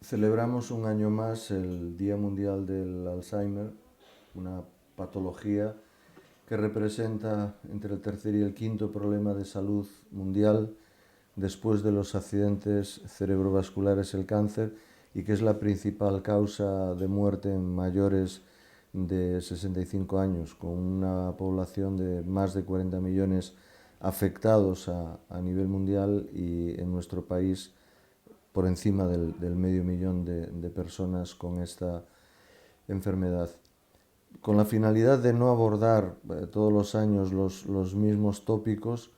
Celebramos un año más el Día Mundial del Alzheimer, una patología que representa entre el tercer y el quinto problema de salud mundial después de los accidentes cerebrovasculares, el cáncer, y que es la principal causa de muerte en mayores de 65 años, con una población de más de 40 millones afectados a nivel mundial y en nuestro país por encima del medio millón de personas con esta enfermedad. Con la finalidad de no abordar todos los años los mismos tópicos,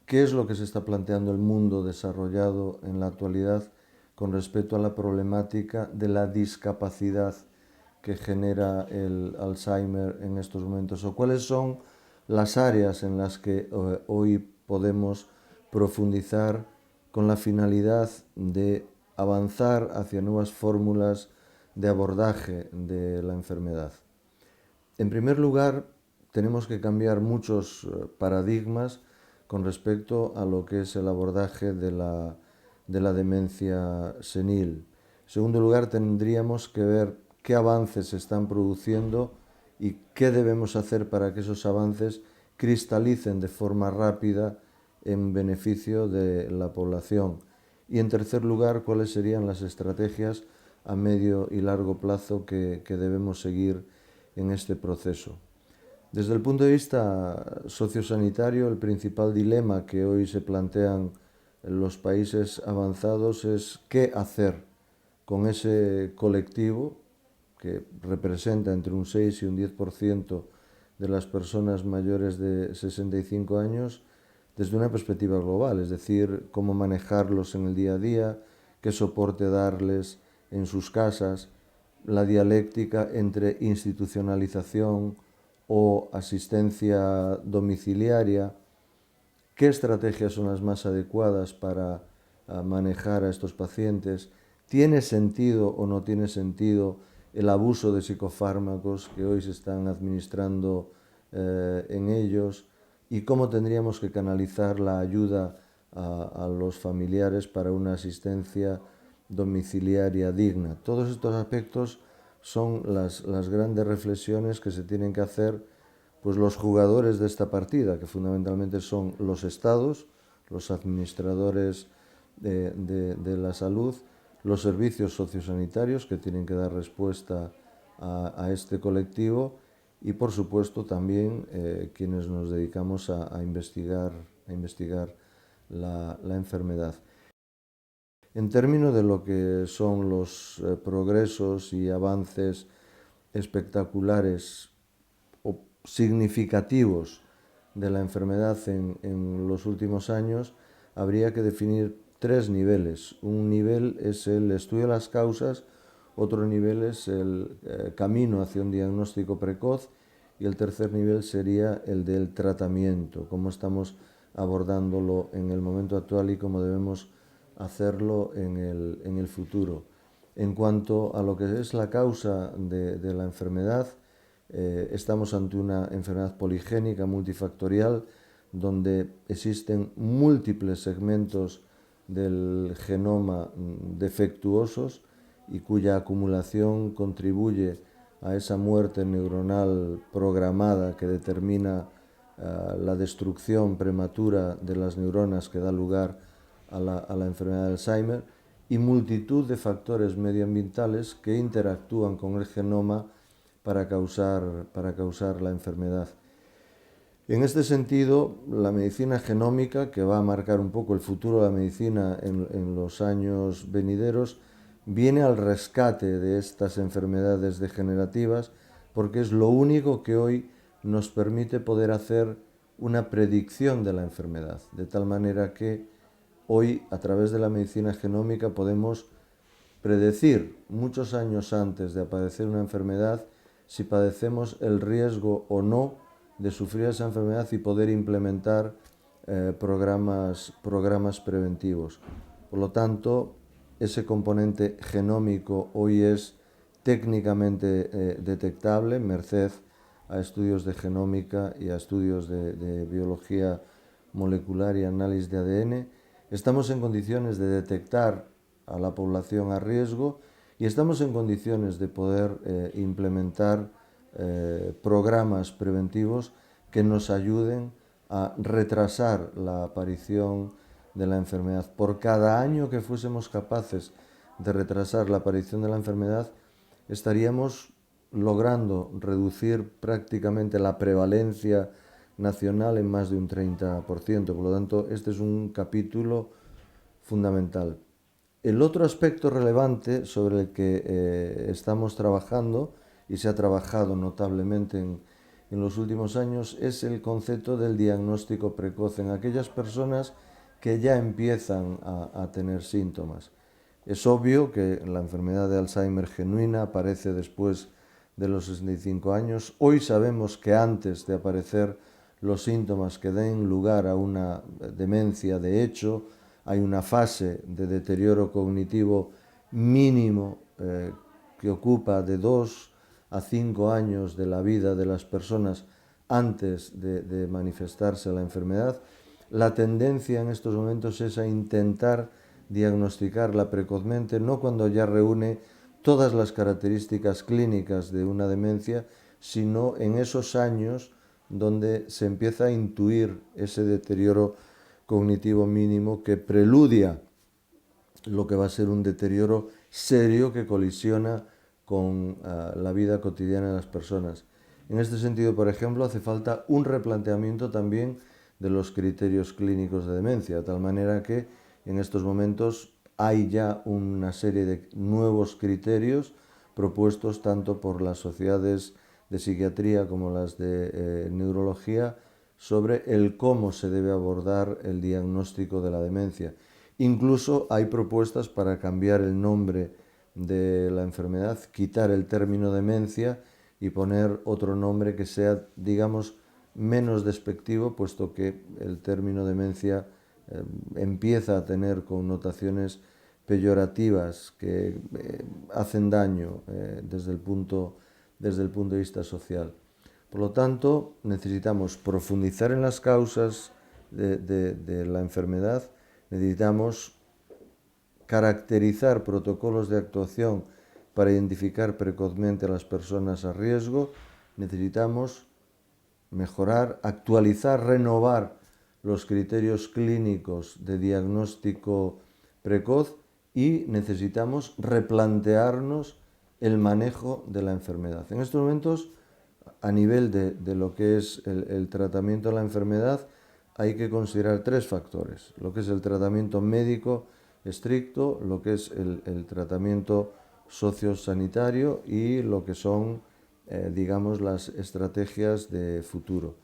¿qué es lo que se está planteando el mundo desarrollado en la actualidad con respecto a la problemática de la discapacidad que genera el Alzheimer en estos momentos? ¿O cuáles son las áreas en las que hoy podemos profundizar con la finalidad de avanzar hacia nuevas fórmulas de abordaje de la enfermedad? En primer lugar, tenemos que cambiar muchos paradigmas con respecto a lo que es el abordaje de la demencia senil. En segundo lugar, tendríamos que ver qué avances se están produciendo y qué debemos hacer para que esos avances cristalicen de forma rápida en beneficio de la población. Y en tercer lugar, cuáles serían las estrategias a medio y largo plazo que debemos seguir en este proceso. Desde el punto de vista sociosanitario, el principal dilema que hoy se plantean los países avanzados es qué hacer con ese colectivo que representa entre un 6 y un 10% de las personas mayores de 65 años desde una perspectiva global, es decir, cómo manejarlos en el día a día, qué soporte darles en sus casas, la dialéctica entre institucionalización o asistencia domiciliaria, qué estrategias son las más adecuadas para manejar a estos pacientes, tiene sentido o no tiene sentido el abuso de psicofármacos que hoy se están administrando en ellos y cómo tendríamos que canalizar la ayuda a los familiares para una asistencia domiciliaria digna. Todos estos aspectos son las grandes reflexiones que se tienen que hacer pues los jugadores de esta partida, que fundamentalmente son los estados, los administradores de la salud, los servicios sociosanitarios que tienen que dar respuesta a este colectivo y por supuesto también quienes nos dedicamos a investigar la enfermedad. En términos de lo que son los progresos y avances espectaculares o significativos de la enfermedad en los últimos años, habría que definir tres niveles. Un nivel es el estudio de las causas, otro nivel es el camino hacia un diagnóstico precoz y el tercer nivel sería el del tratamiento, cómo estamos abordándolo en el momento actual y cómo debemos hacerlo en el futuro. En cuanto a lo que es la causa de la enfermedad, estamos ante una enfermedad poligénica, multifactorial, donde existen múltiples segmentos del genoma defectuosos y cuya acumulación contribuye a esa muerte neuronal programada que determina la destrucción prematura de las neuronas que da lugar a la enfermedad de Alzheimer y multitud de factores medioambientales que interactúan con el genoma para causar la enfermedad. En este sentido, la medicina genómica, que va a marcar un poco el futuro de la medicina en los años venideros, viene al rescate de estas enfermedades degenerativas porque es lo único que hoy nos permite poder hacer una predicción de la enfermedad, de tal manera que hoy, a través de la medicina genómica, podemos predecir muchos años antes de padecer una enfermedad si padecemos el riesgo o no de sufrir esa enfermedad y poder implementar programas preventivos. Por lo tanto, ese componente genómico hoy es técnicamente detectable, merced a estudios de genómica y a estudios de biología molecular y análisis de ADN. Estamos en condiciones de detectar a la población a riesgo y estamos en condiciones de poder implementar programas preventivos que nos ayuden a retrasar la aparición de la enfermedad. Por cada año que fuésemos capaces de retrasar la aparición de la enfermedad, estaríamos logrando reducir prácticamente la prevalencia nacional en más de un 30%. Por lo tanto, este es un capítulo fundamental. El otro aspecto relevante sobre el que estamos trabajando, y se ha trabajado notablemente en los últimos años, es el concepto del diagnóstico precoz en aquellas personas que ya empiezan a tener síntomas. Es obvio que la enfermedad de Alzheimer genuina aparece después de los 65 años. Hoy sabemos que antes de aparecer los síntomas que den lugar a una demencia de hecho, hay una fase de deterioro cognitivo mínimo que ocupa de 2 a 5 años de la vida de las personas antes de manifestarse la enfermedad. La tendencia en estos momentos es a intentar diagnosticarla precozmente, no cuando ya reúne todas las características clínicas de una demencia, sino en esos años donde se empieza a intuir ese deterioro cognitivo mínimo que preludia lo que va a ser un deterioro serio que colisiona con la vida cotidiana de las personas. En este sentido, por ejemplo, hace falta un replanteamiento también de los criterios clínicos de demencia, de tal manera que en estos momentos hay ya una serie de nuevos criterios propuestos tanto por las sociedades de psiquiatría como las de neurología sobre el cómo se debe abordar el diagnóstico de la demencia. Incluso hay propuestas para cambiar el nombre de la enfermedad, quitar el término demencia y poner otro nombre que sea, digamos, menos despectivo, puesto que el término demencia empieza a tener connotaciones peyorativas que hacen daño desde el punto de vista social. Por lo tanto, necesitamos profundizar en las causas de la enfermedad, necesitamos caracterizar protocolos de actuación para identificar precozmente a las personas a riesgo, necesitamos mejorar, actualizar, renovar los criterios clínicos de diagnóstico precoz y necesitamos replantearnos el manejo de la enfermedad. En estos momentos, a nivel de lo que es el tratamiento de la enfermedad, hay que considerar 3 factores: lo que es el tratamiento médico estricto, lo que es el tratamiento sociosanitario y lo que son, digamos, las estrategias de futuro.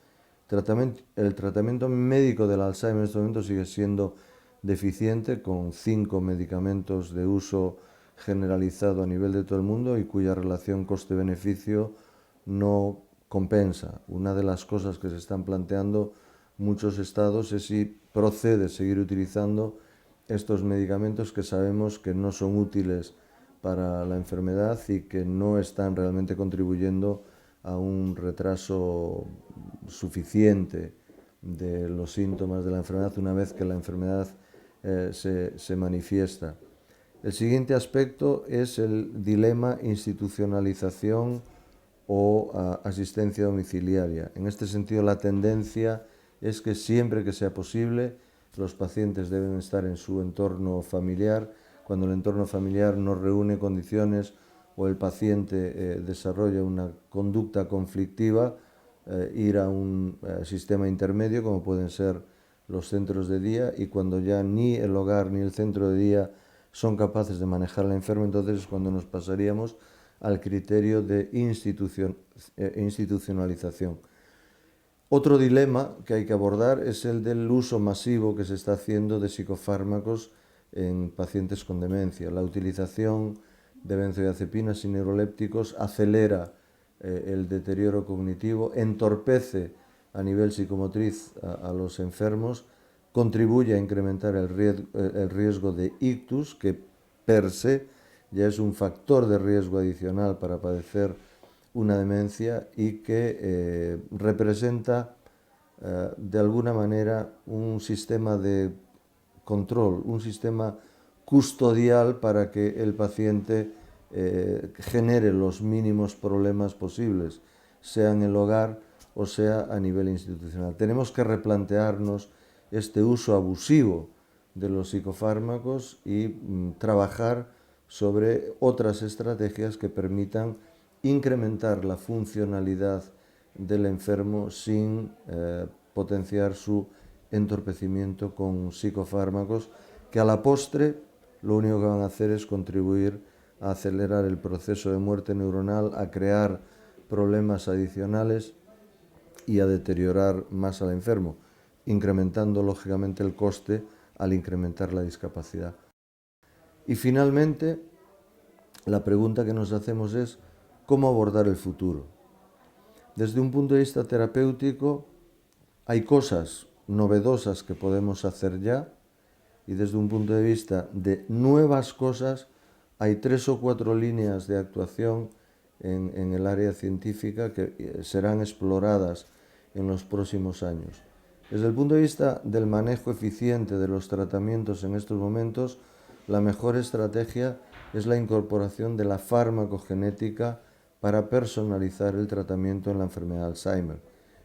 El tratamiento médico del Alzheimer en este momento sigue siendo deficiente, con 5 medicamentos de uso generalizado a nivel de todo el mundo y cuya relación coste-beneficio no compensa. Una de las cosas que se están planteando muchos estados es si procede seguir utilizando estos medicamentos que sabemos que no son útiles para la enfermedad y que no están realmente contribuyendo a un retraso suficiente de los síntomas de la enfermedad una vez que la enfermedad se manifiesta. El siguiente aspecto es el dilema institucionalización o asistencia domiciliaria. En este sentido, la tendencia es que siempre que sea posible, los pacientes deben estar en su entorno familiar. Cuando el entorno familiar no reúne condiciones o el paciente desarrolla una conducta conflictiva, ir a un sistema intermedio, como pueden ser los centros de día, y cuando ya ni el hogar ni el centro de día son capaces de manejar al enfermo, entonces es cuando nos pasaríamos al criterio de institucionalización. Otro dilema que hay que abordar es el del uso masivo que se está haciendo de psicofármacos en pacientes con demencia. La utilización de benzodiazepinas y neurolépticos acelera el deterioro cognitivo, entorpece a nivel psicomotriz a los enfermos, contribuye a incrementar el riesgo de ictus, que per se ya es un factor de riesgo adicional para padecer una demencia y que representa de alguna manera un sistema de control, un sistema custodial para que el paciente genere los mínimos problemas posibles, sea en el hogar o sea a nivel institucional. Tenemos que replantearnos este uso abusivo de los psicofármacos y trabajar sobre otras estrategias que permitan incrementar la funcionalidad del enfermo sin potenciar su entorpecimiento con psicofármacos que a la postre lo único que van a hacer es contribuir a acelerar el proceso de muerte neuronal, a crear problemas adicionales y a deteriorar más al enfermo, incrementando lógicamente el coste al incrementar la discapacidad. Y finalmente, la pregunta que nos hacemos es ¿cómo abordar el futuro? Desde un punto de vista terapéutico, hay cosas novedosas que podemos hacer ya, y desde un punto de vista de nuevas cosas, hay 3 o 4 líneas de actuación en el área científica que serán exploradas en los próximos años. Desde el punto de vista del manejo eficiente de los tratamientos en estos momentos, la mejor estrategia es la incorporación de la farmacogenética para personalizar el tratamiento en la enfermedad de Alzheimer.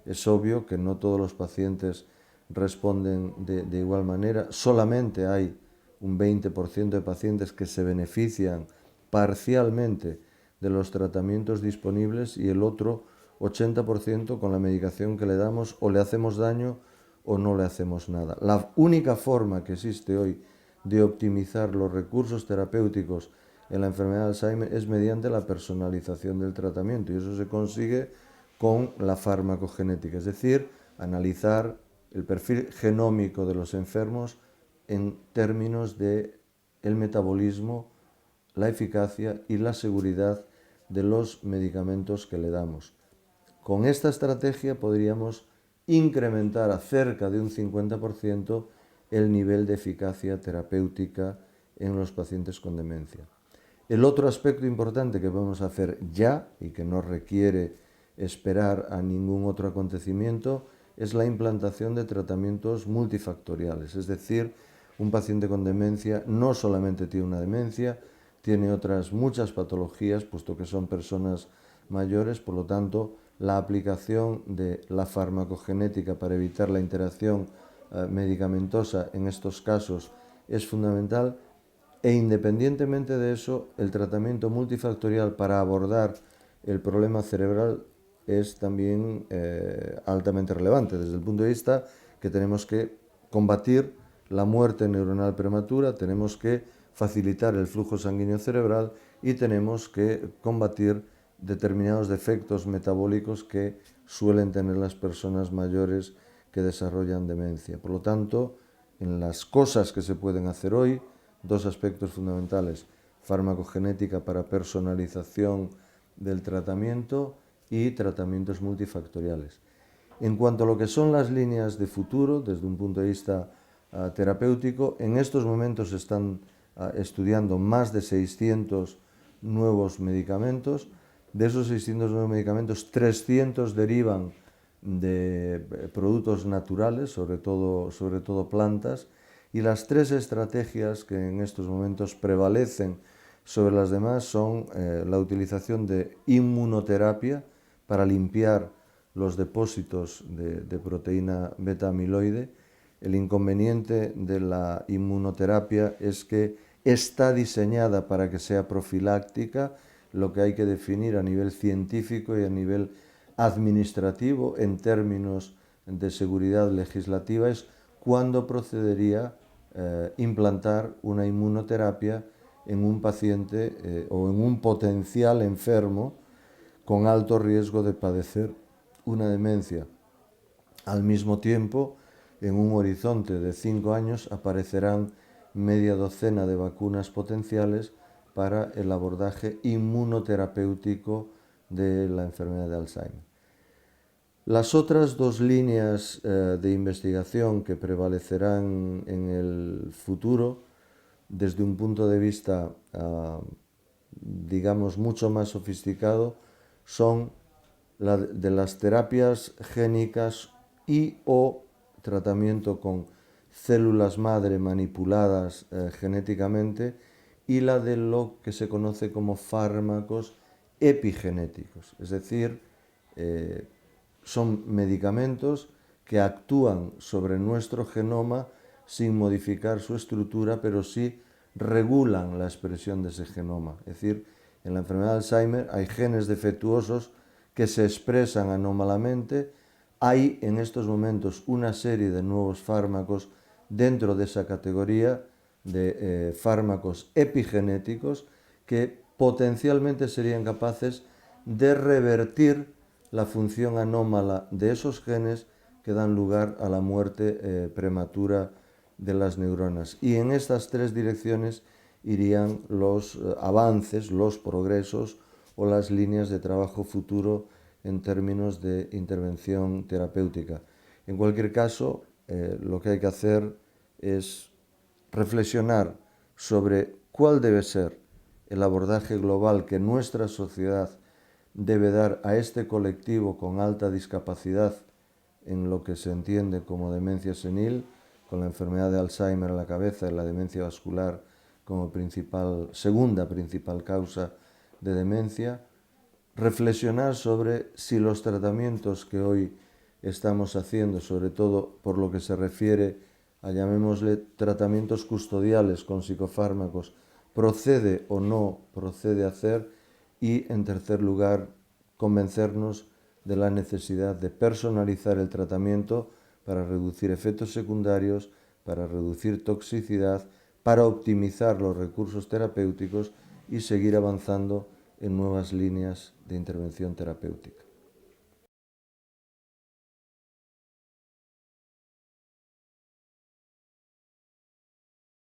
Es obvio que no todos los pacientes responden de igual manera. Solamente hay un 20% de pacientes que se benefician parcialmente de los tratamientos disponibles y el otro 80% con la medicación que le damos o le hacemos daño o no le hacemos nada. La única forma que existe hoy de optimizar los recursos terapéuticos en la enfermedad de Alzheimer es mediante la personalización del tratamiento, y eso se consigue con la farmacogenética, es decir, analizar el perfil genómico de los enfermos en términos de el metabolismo, la eficacia y la seguridad de los medicamentos que le damos. Con esta estrategia podríamos incrementar a cerca de un 50% el nivel de eficacia terapéutica en los pacientes con demencia. El otro aspecto importante que podemos hacer ya y que no requiere esperar a ningún otro acontecimiento es la implantación de tratamientos multifactoriales, es decir, un paciente con demencia no solamente tiene una demencia, tiene otras muchas patologías, puesto que son personas mayores, por lo tanto, la aplicación de la farmacogenética para evitar la interacción medicamentosa en estos casos es fundamental, e independientemente de eso, el tratamiento multifactorial para abordar el problema cerebral es también altamente relevante desde el punto de vista que tenemos que combatir la muerte neuronal prematura, tenemos que facilitar el flujo sanguíneo cerebral y tenemos que combatir determinados defectos metabólicos que suelen tener las personas mayores que desarrollan demencia. Por lo tanto, en las cosas que se pueden hacer hoy, dos aspectos fundamentales: farmacogenética para personalización del tratamiento y tratamientos multifactoriales. En cuanto a lo que son las líneas de futuro, desde un punto de vista terapéutico, en estos momentos se están estudiando más de 600 nuevos medicamentos. De esos 600 nuevos medicamentos, 300 derivan de productos naturales, sobre todo plantas, y las 3 estrategias que en estos momentos prevalecen sobre las demás son la utilización de inmunoterapia para limpiar los depósitos de proteína beta-amiloide. El inconveniente de la inmunoterapia es que está diseñada para que sea profiláctica. Lo que hay que definir a nivel científico y a nivel administrativo en términos de seguridad legislativa es cuándo procedería implantar una inmunoterapia en un paciente o en un potencial enfermo con alto riesgo de padecer una demencia. Al mismo tiempo, en un horizonte de 5 años aparecerán media docena de vacunas potenciales para el abordaje inmunoterapéutico de la enfermedad de Alzheimer. Las otras 2 líneas de investigación que prevalecerán en el futuro, desde un punto de vista, digamos, mucho más sofisticado, son de las terapias génicas y o tratamiento con células madre manipuladas genéticamente, y la de lo que se conoce como fármacos epigenéticos, es decir, son medicamentos que actúan sobre nuestro genoma sin modificar su estructura, pero sí regulan la expresión de ese genoma. Es decir, en la enfermedad de Alzheimer hay genes defectuosos que se expresan anómalamente. Hay en estos momentos una serie de nuevos fármacos dentro de esa categoría de fármacos epigenéticos que potencialmente serían capaces de revertir la función anómala de esos genes que dan lugar a la muerte prematura de las neuronas. Y en estas tres direcciones irían los avances, los progresos o las líneas de trabajo futuro en términos de intervención terapéutica. En cualquier caso, lo que hay que hacer es reflexionar sobre cuál debe ser el abordaje global que nuestra sociedad debe dar a este colectivo con alta discapacidad en lo que se entiende como demencia senil, con la enfermedad de Alzheimer a la cabeza y la demencia vascular como segunda principal causa de demencia. Reflexionar sobre si los tratamientos que hoy estamos haciendo, sobre todo por lo que se refiere a, llamémosle, tratamientos custodiales con psicofármacos, procede o no procede hacer, y en tercer lugar, convencernos de la necesidad de personalizar el tratamiento para reducir efectos secundarios, para reducir toxicidad, para optimizar los recursos terapéuticos y seguir avanzando en nuevas líneas de intervención terapéutica.